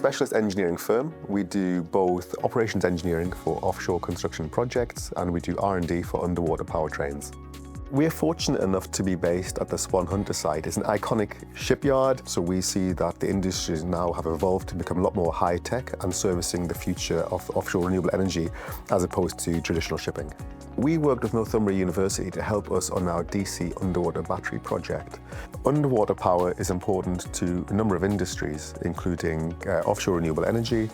specialist engineering firm. We do both operations engineering for offshore construction projects and we do R&D for underwater powertrains. We're fortunate enough to be based at the Swan Hunter site. It's an iconic shipyard, so we see that the industries now have evolved to become a lot more high-tech and servicing the future of offshore renewable energy as opposed to traditional shipping. We worked with Northumbria University to help us on our DC underwater battery project. Underwater power is important to a number of industries, including offshore renewable energy,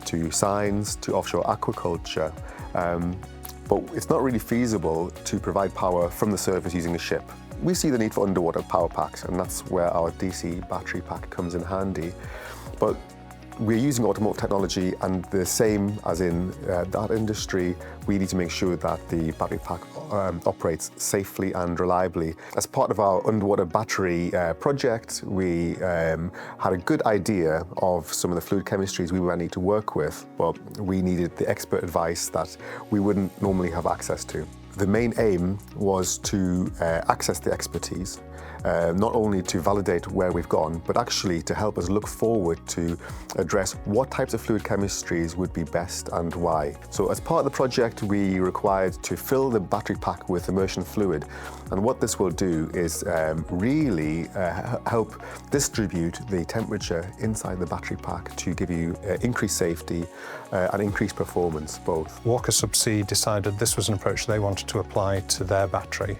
to science, to offshore aquaculture. But it's not really feasible to provide power from the surface using a ship. We see the need for underwater power packs, and that's where our DC battery pack comes in handy. But we're using automotive technology, and the same as in that industry, we need to make sure that the battery pack operates safely and reliably. As part of our underwater battery project, we had a good idea of some of the fluid chemistries we might need to work with, but we needed the expert advice that we wouldn't normally have access to. The main aim was to access the expertise, not only to validate where we've gone, but actually to help us look forward to address what types of fluid chemistries would be best and why. So as part of the project, we required to fill the battery pack with immersion fluid. And what this will do is really help distribute the temperature inside the battery pack to give you increased safety and increased performance both. Walker Subsea decided this was an approach they wanted to apply to their battery.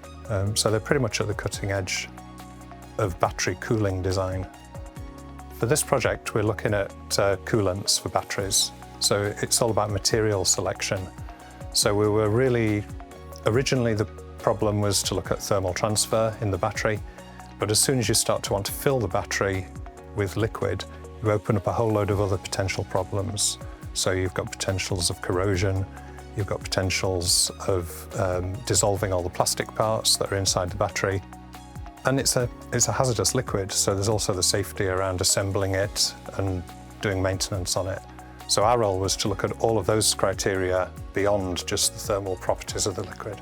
So they're pretty much at the cutting edge of battery cooling design. For this project, we're looking at coolants for batteries. So it's all about material selection. So we were originally the problem was to look at thermal transfer in the battery, but as soon as you start to want to fill the battery with liquid, you open up a whole load of other potential problems. So you've got potentials of corrosion, you've got potentials of dissolving all the plastic parts that are inside the battery. And it's a hazardous liquid, so there's also the safety around assembling it and doing maintenance on it. So our role was to look at all of those criteria beyond just the thermal properties of the liquid.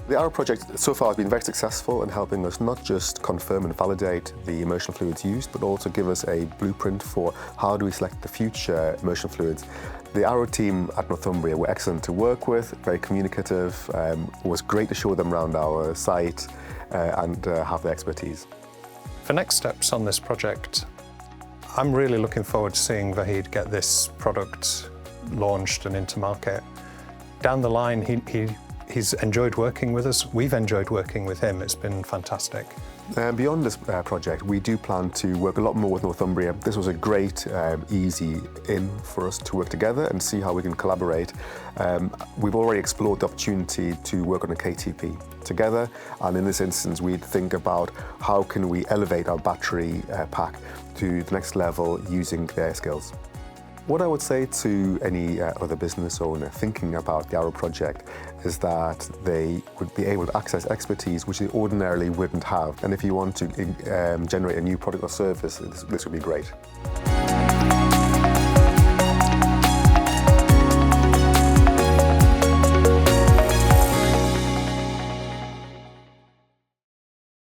The Arrow project so far has been very successful in helping us not just confirm and validate the immersion fluids used, but also give us a blueprint for how do we select the future immersion fluids. The Arrow team at Northumbria were excellent to work with, very communicative. It was great to show them around our site and have the expertise. For next steps on this project, I'm really looking forward to seeing Vahid get this product launched and into market. Down the line, he's enjoyed working with us. We've enjoyed working with him. It's been fantastic. Beyond this project, we do plan to work a lot more with Northumbria. This was a great, easy in for us to work together and see how we can collaborate. We've already explored the opportunity to work on a KTP together, and in this instance, we'd think about how can we elevate our battery pack to the next level using their skills. What I would say to any other business owner thinking about the Arrow project is that they would be able to access expertise which they ordinarily wouldn't have. And if you want to generate a new product or service, this would be great.